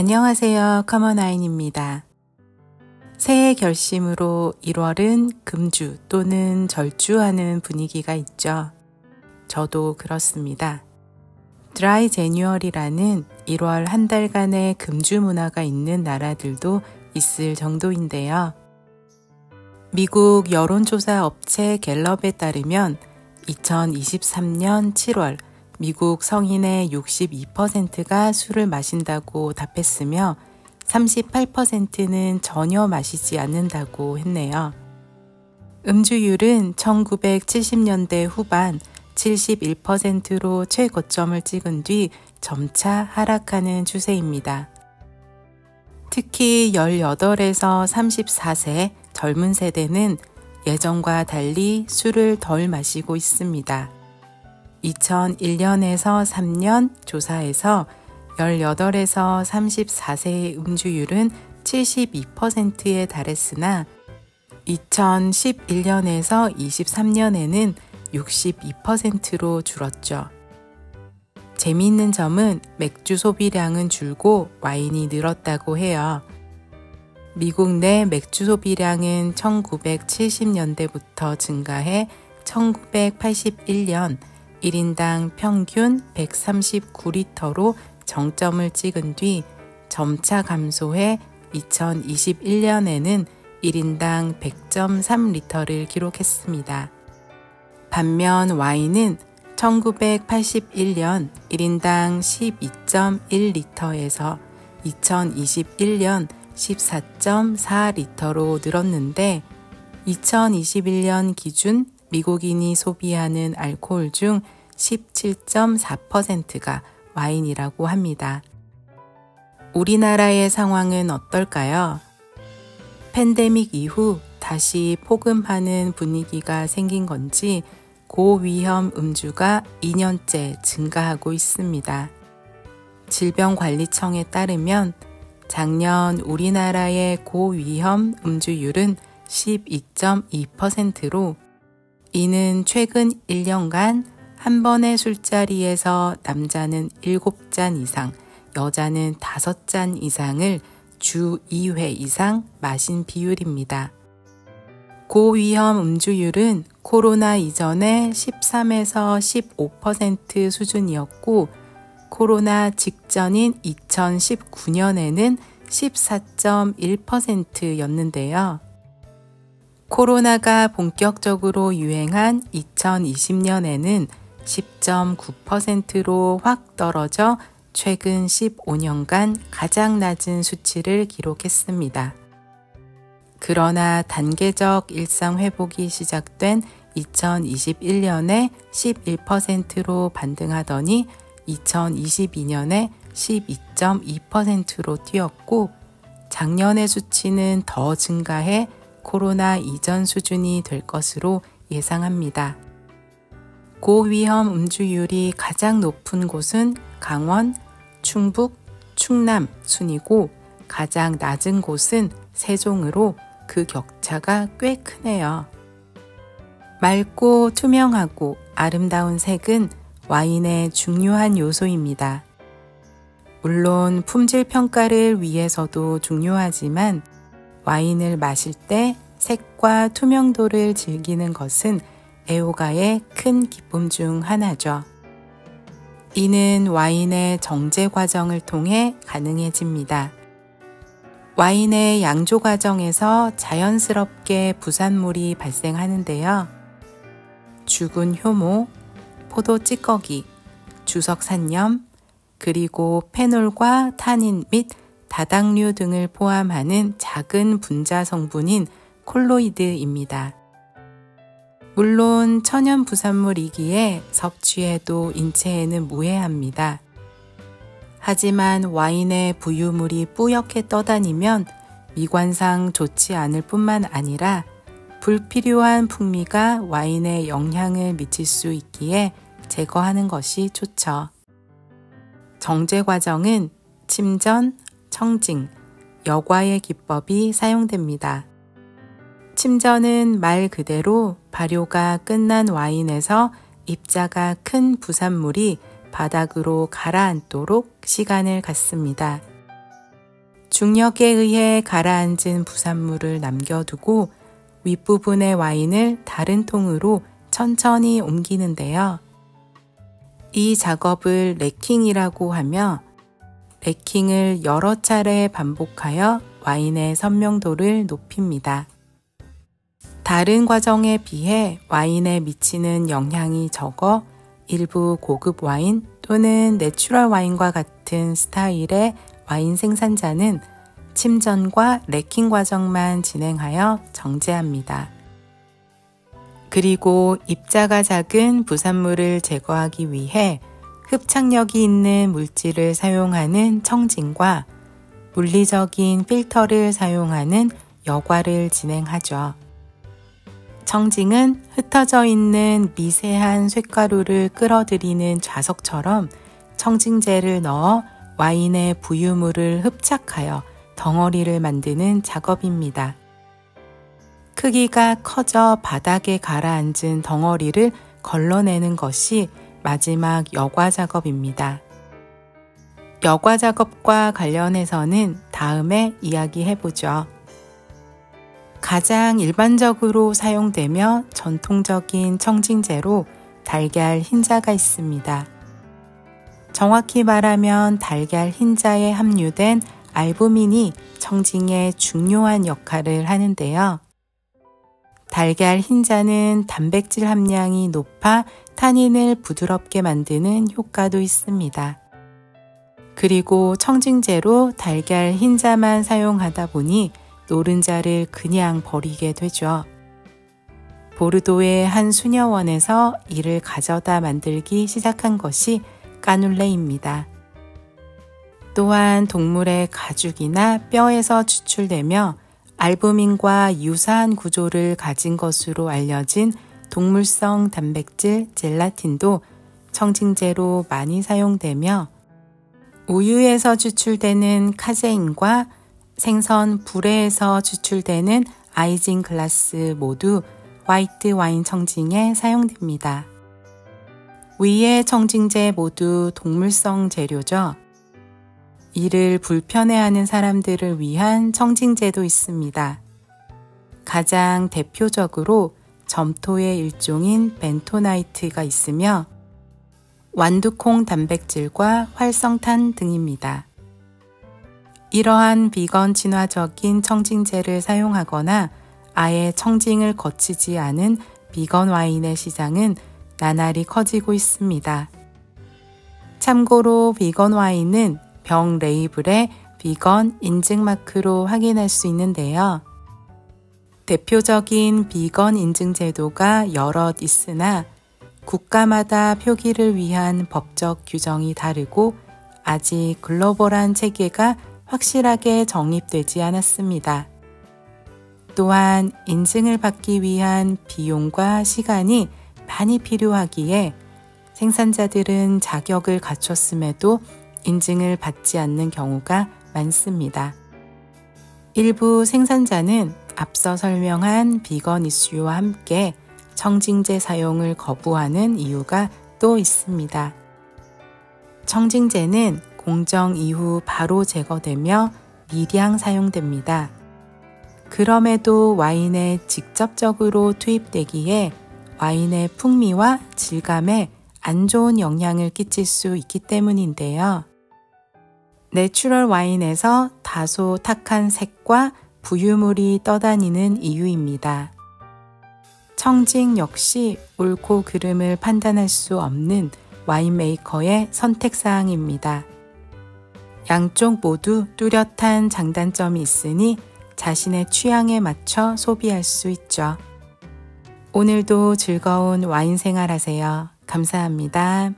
안녕하세요. 커먼아인입니다. 새해 결심으로 1월은 금주 또는 절주하는 분위기가 있죠. 저도 그렇습니다. 드라이 제뉴얼이라는 1월 한 달간의 금주 문화가 있는 나라들도 있을 정도인데요. 미국 여론조사 업체 갤럽에 따르면 2023년 7월 미국 성인의 62%가 술을 마신다고 답했으며 38%는 전혀 마시지 않는다고 했네요. 음주율은 1970년대 후반 71%로 최고점을 찍은 뒤 점차 하락하는 추세입니다. 특히 18에서 34세 젊은 세대는 예전과 달리 술을 덜 마시고 있습니다. 2001년에서 3년 조사에서 18에서 34세의 음주율은 72%에 달했으나 2011년에서 23년에는 62%로 줄었죠. 재미있는 점은 맥주 소비량은 줄고 와인이 늘었다고 해요. 미국 내 맥주 소비량은 1970년대부터 증가해 1981년 1인당 평균 139리터로 정점을 찍은 뒤 점차 감소해 2021년에는 1인당 100.3리터를 기록했습니다. 반면 와인은 1981년 1인당 12.1리터에서 2021년 14.4리터로 늘었는데 2021년 기준 미국인이 소비하는 알코올 중 17.4%가 와인이라고 합니다. 우리나라의 상황은 어떨까요? 팬데믹 이후 다시 폭음하는 분위기가 생긴 건지 고위험 음주가 2년째 증가하고 있습니다. 질병관리청에 따르면 작년 우리나라의 고위험 음주율은 12.2%로 이는 최근 1년간 한 번의 술자리에서 남자는 7잔 이상, 여자는 5잔 이상을 주 2회 이상 마신 비율입니다. 고위험 음주율은 코로나 이전의 13에서 15% 수준이었고 코로나 직전인 2019년에는 14.1%였는데요. 코로나가 본격적으로 유행한 2020년에는 10.9%로 확 떨어져 최근 15년간 가장 낮은 수치를 기록했습니다. 그러나 단계적 일상 회복이 시작된 2021년에 11%로 반등하더니 2022년에 12.2%로 뛰었고 작년의 수치는 더 증가해 코로나 이전 수준이 될 것으로 예상합니다. 고위험 음주율이 가장 높은 곳은 강원, 충북, 충남 순이고 가장 낮은 곳은 세종으로 그 격차가 꽤 크네요. 맑고 투명하고 아름다운 색은 와인의 중요한 요소입니다. 물론 품질 평가를 위해서도 중요하지만 와인을 마실 때 색과 투명도를 즐기는 것은 애호가의 큰 기쁨 중 하나죠. 이는 와인의 정제 과정을 통해 가능해집니다. 와인의 양조 과정에서 자연스럽게 부산물이 발생하는데요. 죽은 효모, 포도 찌꺼기, 주석산염, 그리고 페놀과 타닌 및 다당류 등을 포함하는 작은 분자 성분인 콜로이드입니다. 물론 천연 부산물이기에 섭취해도 인체에는 무해합니다. 하지만 와인의 부유물이 뿌옇게 떠다니면 미관상 좋지 않을 뿐만 아니라 불필요한 풍미가 와인에 영향을 미칠 수 있기에 제거하는 것이 좋죠. 정제 과정은 침전, 청징, 여과의 기법이 사용됩니다. 침전은 말 그대로 발효가 끝난 와인에서 입자가 큰 부산물이 바닥으로 가라앉도록 시간을 갖습니다. 중력에 의해 가라앉은 부산물을 남겨두고 윗부분의 와인을 다른 통으로 천천히 옮기는데요. 이 작업을 래킹이라고 하며 래킹을 여러 차례 반복하여 와인의 선명도를 높입니다. 다른 과정에 비해 와인에 미치는 영향이 적어 일부 고급 와인 또는 내추럴 와인과 같은 스타일의 와인 생산자는 침전과 래킹 과정만 진행하여 정제합니다. 그리고 입자가 작은 부산물을 제거하기 위해 흡착력이 있는 물질을 사용하는 청진과 물리적인 필터를 사용하는 여과를 진행하죠. 청진은 흩어져 있는 미세한 쇳가루를 끌어들이는 자석처럼 청진제를 넣어 와인의 부유물을 흡착하여 덩어리를 만드는 작업입니다. 크기가 커져 바닥에 가라앉은 덩어리를 걸러내는 것이 마지막 여과 작업입니다. 여과 작업과 관련해서는 다음에 이야기해보죠. 가장 일반적으로 사용되며 전통적인 청진제로 달걀 흰자가 있습니다. 정확히 말하면 달걀 흰자에 함유된 알부민이 청진에 중요한 역할을 하는데요. 달걀 흰자는 단백질 함량이 높아 타닌을 부드럽게 만드는 효과도 있습니다. 그리고 청진제로 달걀 흰자만 사용하다 보니 노른자를 그냥 버리게 되죠. 보르도의 한 수녀원에서 이를 가져다 만들기 시작한 것이 까눌레입니다. 또한 동물의 가죽이나 뼈에서 추출되며 알부민과 유사한 구조를 가진 것으로 알려진 동물성 단백질 젤라틴도 청진제로 많이 사용되며 우유에서 추출되는 카제인과 생선 불에에서 추출되는 아이징글라스 모두 화이트 와인 청진에 사용됩니다. 위의 청진제 모두 동물성 재료죠. 이를 불편해하는 사람들을 위한 청진제도 있습니다. 가장 대표적으로 점토의 일종인 벤토나이트가 있으며 완두콩 단백질과 활성탄 등입니다. 이러한 비건 친화적인 청진제를 사용하거나 아예 청진을 거치지 않은 비건 와인의 시장은 나날이 커지고 있습니다. 참고로 비건 와인은 병 레이블에 비건 인증 마크로 확인할 수 있는데요. 대표적인 비건 인증 제도가 여럿 있으나 국가마다 표기를 위한 법적 규정이 다르고 아직 글로벌한 체계가 확실하게 정립되지 않았습니다. 또한 인증을 받기 위한 비용과 시간이 많이 필요하기에 생산자들은 자격을 갖췄음에도 인증을 받지 않는 경우가 많습니다. 일부 생산자는 앞서 설명한 비건 이슈와 함께 청진제 사용을 거부하는 이유가 또 있습니다. 청진제는 공정 이후 바로 제거되며 미량 사용됩니다. 그럼에도 와인에 직접적으로 투입되기에 와인의 풍미와 질감에 안 좋은 영향을 끼칠 수 있기 때문인데요. 내추럴 와인에서 다소 탁한 색과 부유물이 떠다니는 이유입니다. 청진 역시 옳고 그름을 판단할 수 없는 와인메이커의 선택사항입니다. 양쪽 모두 뚜렷한 장단점이 있으니 자신의 취향에 맞춰 소비할 수 있죠. 오늘도 즐거운 와인 생활 하세요. 감사합니다.